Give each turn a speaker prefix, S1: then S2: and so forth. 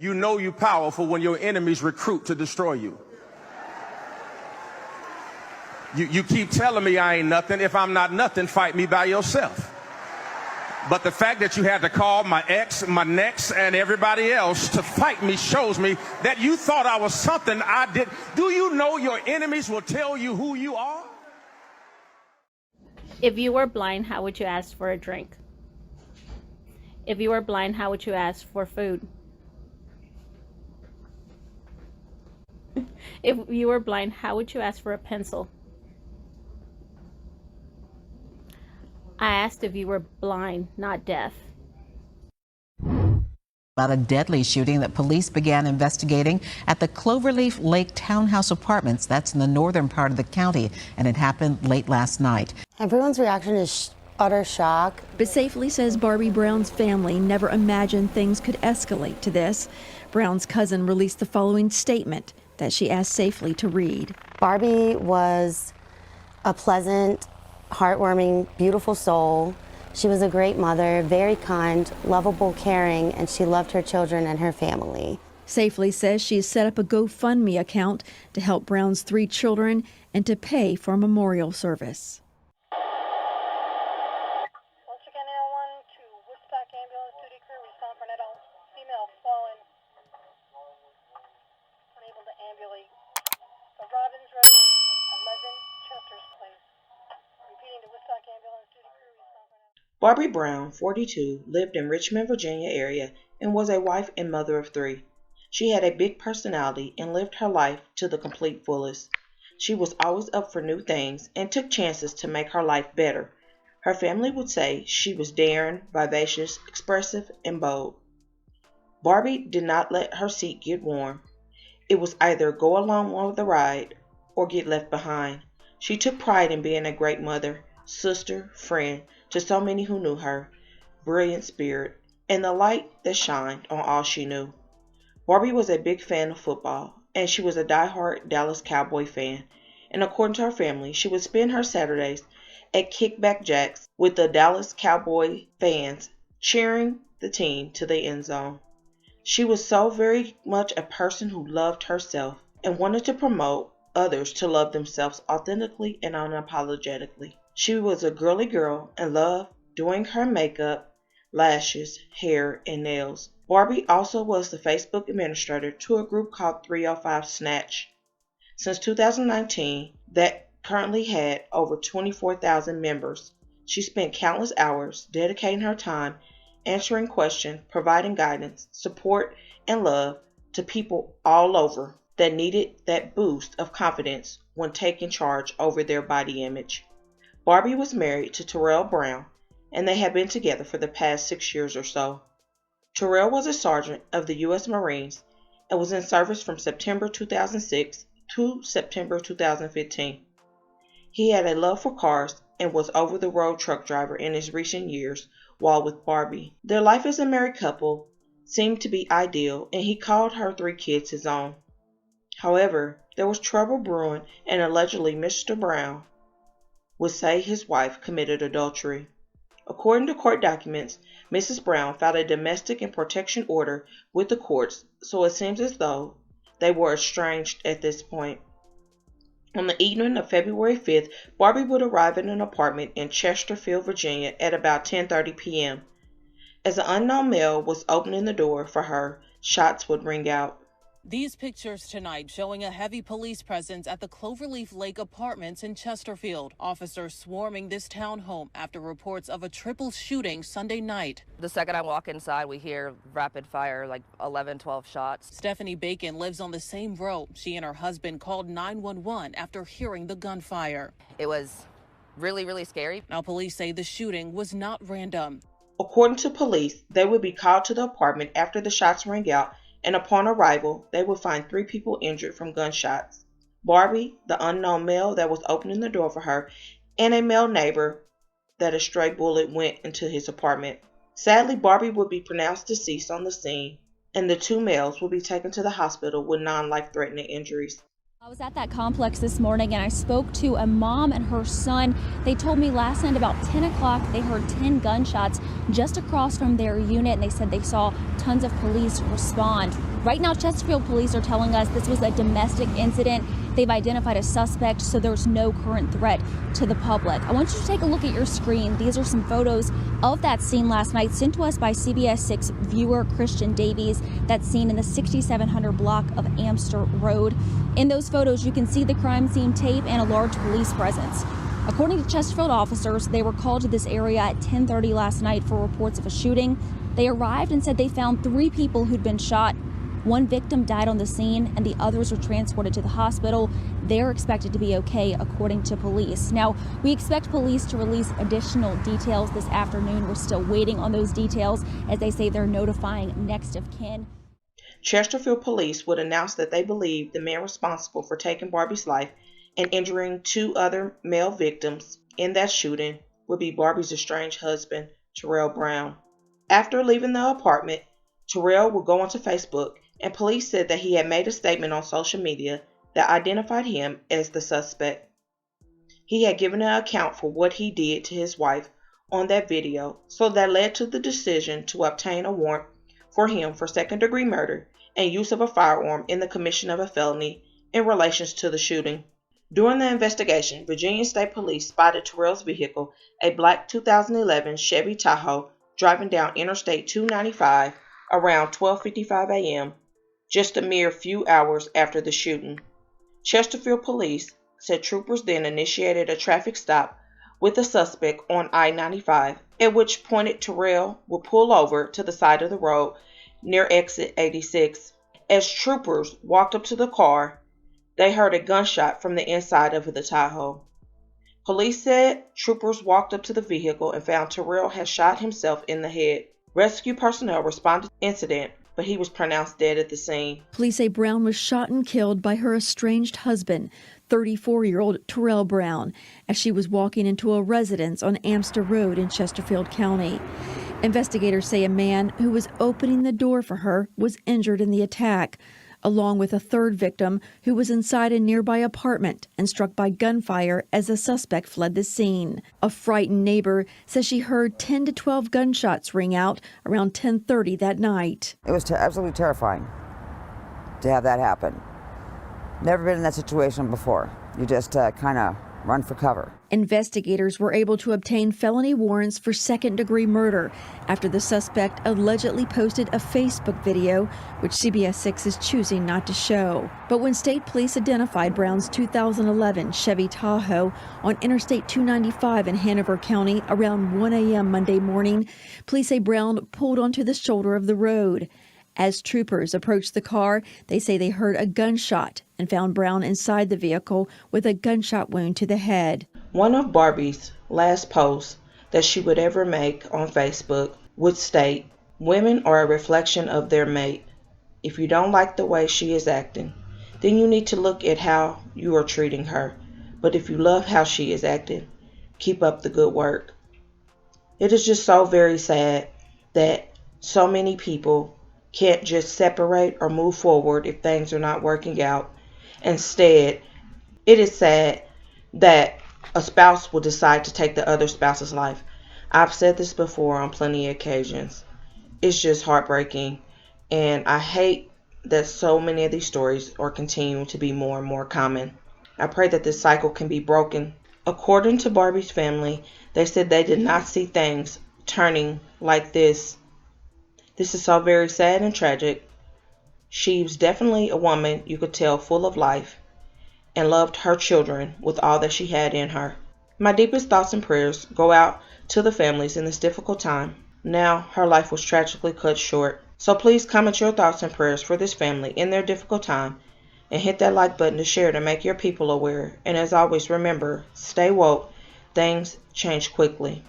S1: You know you're powerful when your enemies recruit to destroy you. You keep telling me I ain't nothing. If I'm not nothing, fight me by yourself. But the fact that you had to call my ex, my next, and everybody else to fight me shows me that you thought I was something I did. Do you know your enemies will tell you who you are?
S2: If you were blind, how would you ask for a drink? If you were blind, how would you ask for food? If you were blind, how would you ask for a pencil? I asked if you were blind, not deaf.
S3: About a deadly shooting that police began investigating at the Cloverleaf Lake Townhouse Apartments. That's in the northern part of the county, and it happened late last night.
S4: Everyone's reaction is utter shock.
S5: But Safely says Barbie Brown's family never imagined things could escalate to this. Brown's cousin released the following statement that she asked Safely to read.
S4: Barbie was a pleasant, heartwarming, beautiful soul. She was a great mother, very kind, lovable, caring, and she loved her children and her family.
S5: Safely says she's set up a GoFundMe account to help Brown's 3 children and to pay for a memorial service.
S6: Barbie Brown, 42, lived in Richmond, Virginia area and was a wife and mother of 3. She had a big personality and lived her life to the complete fullest. She was always up for new things and took chances to make her life better. Her family would say she was daring, vivacious, expressive, and bold. Barbie did not let her seat get warm. It was either go along with the ride or get left behind. She took pride in being a great mother, sister, friend to so many who knew her, brilliant spirit, and the light that shined on all she knew. Barbie was a big fan of football, and she was a die-hard Dallas Cowboy fan, and according to her family, she would spend her Saturdays at Kickback Jacks with the Dallas Cowboy fans, cheering the team to the end zone. She was so very much a person who loved herself and wanted to promote others to love themselves authentically and unapologetically. She was a girly girl and loved doing her makeup, lashes, hair, and nails. Barbie also was the Facebook administrator to a group called 305 Snatch. Since 2019, that currently had over 24,000 members. She spent countless hours dedicating her time, answering questions, providing guidance, support, and love to people all over that needed that boost of confidence when taking charge over their body image. Barbie was married to Terrell Brown, and they had been together for the past 6 years or so. Terrell was a sergeant of the U.S. Marines and was in service from September 2006 to September 2015. He had a love for cars and was over-the-road truck driver in his recent years while with Barbie. Their life as a married couple seemed to be ideal, and he called her 3 kids his own. However, there was trouble brewing, and allegedly Mr. Brown would say his wife committed adultery. According to court documents, Mrs. Brown filed a domestic and protection order with the courts, so it seems as though they were estranged at this point. On the evening of February 5th, Barbie would arrive at an apartment in Chesterfield, Virginia at about 10:30 p.m. As an unknown male was opening the door for her, shots would ring out.
S7: These pictures tonight showing a heavy police presence at the Cloverleaf Lake Apartments in Chesterfield. Officers swarming this townhome after reports of a triple shooting Sunday night.
S8: The second I walk inside, we hear rapid fire, like 11, 12 shots.
S7: Stephanie Bacon lives on the same row. She and her husband called 911 after hearing the gunfire.
S8: It was really, really scary.
S7: Now police say the shooting was not random.
S6: According to police, they would be called to the apartment after the shots rang out, and upon arrival, they would find 3 people injured from gunshots. Barbie, the unknown male that was opening the door for her, and a male neighbor that a stray bullet went into his apartment. Sadly, Barbie would be pronounced deceased on the scene, and the 2 males would be taken to the hospital with non-life-threatening injuries.
S9: I was at that complex this morning and I spoke to a mom and her son. They told me last night about 10 o'clock they heard 10 gunshots just across from their unit, and they said they saw tons of police respond. Right now, Chesterfield police are telling us this was a domestic incident. They've identified a suspect, so there's no current threat to the public. I want you to take a look at your screen. These are some photos of that scene last night sent to us by CBS 6 viewer Christian Davies. That scene in the 6700 block of Amster Road. In those photos, you can see the crime scene tape and a large police presence. According to Chesterfield officers, they were called to this area at 10:30 last night for reports of a shooting. They arrived and said they found 3 people who'd been shot. One victim died on the scene and the others were transported to the hospital. They're expected to be okay, according to police. Now, we expect police to release additional details this afternoon. We're still waiting on those details, as they say they're notifying next of kin.
S6: Chesterfield police would announce that they believe the man responsible for taking Barbie's life and injuring 2 other male victims in that shooting would be Barbie's estranged husband, Terrell Brown. After leaving the apartment, Terrell would go onto Facebook, and police said that he had made a statement on social media that identified him as the suspect. He had given an account for what he did to his wife on that video, so that led to the decision to obtain a warrant for him for second-degree murder and use of a firearm in the commission of a felony in relation to the shooting. During the investigation, Virginia State Police spotted Terrell's vehicle, a black 2011 Chevy Tahoe, driving down Interstate 295 around 12:55 a.m., just a mere few hours after the shooting. Chesterfield police said troopers then initiated a traffic stop with the suspect on I-95, at which point Terrell would pull over to the side of the road near exit 86. As troopers walked up to the car, they heard a gunshot from the inside of the Tahoe. Police said troopers walked up to the vehicle and found Terrell had shot himself in the head. Rescue personnel responded to the incident, but he was pronounced dead at the scene.
S5: Police say Brown was shot and killed by her estranged husband, 34-year-old Terrell Brown, as she was walking into a residence on Amster Road in Chesterfield County. Investigators say a man who was opening the door for her was injured in the attack, along with a third victim who was inside a nearby apartment and struck by gunfire as the suspect fled the scene. A frightened neighbor says she heard 10 to 12 gunshots ring out around 10:30 that night.
S10: It was absolutely terrifying to have that happen. Never been in that situation before. You just kind of run for cover.
S5: Investigators were able to obtain felony warrants for second-degree murder after the suspect allegedly posted a Facebook video, which CBS 6 is choosing not to show. But when state police identified Brown's 2011 Chevy Tahoe on Interstate 295 in Hanover County around 1 a.m. Monday morning, police say Brown pulled onto the shoulder of the road. As troopers approached the car, they say they heard a gunshot and found Brown inside the vehicle with a gunshot wound to the head.
S6: One of Barbie's last posts that she would ever make on Facebook would state, "Women are a reflection of their mate. If you don't like the way she is acting, then you need to look at how you are treating her. But if you love how she is acting, keep up the good work." It is just so very sad that so many people can't just separate or move forward if things are not working out. Instead, it is sad that a spouse will decide to take the other spouse's life. I've said this before on plenty of occasions. It's just heartbreaking, and I hate that so many of these stories are continuing to be more and more common. I pray that this cycle can be broken. According to Barbie's family, they said they did not see things turning like this. This is so very sad and tragic. She was definitely a woman you could tell full of life and loved her children with all that she had in her. My deepest thoughts and prayers go out to the families in this difficult time. Now her life was tragically cut short. So please comment your thoughts and prayers for this family in their difficult time, and hit that like button to share to make your people aware. And as always, remember, stay woke. Things change quickly.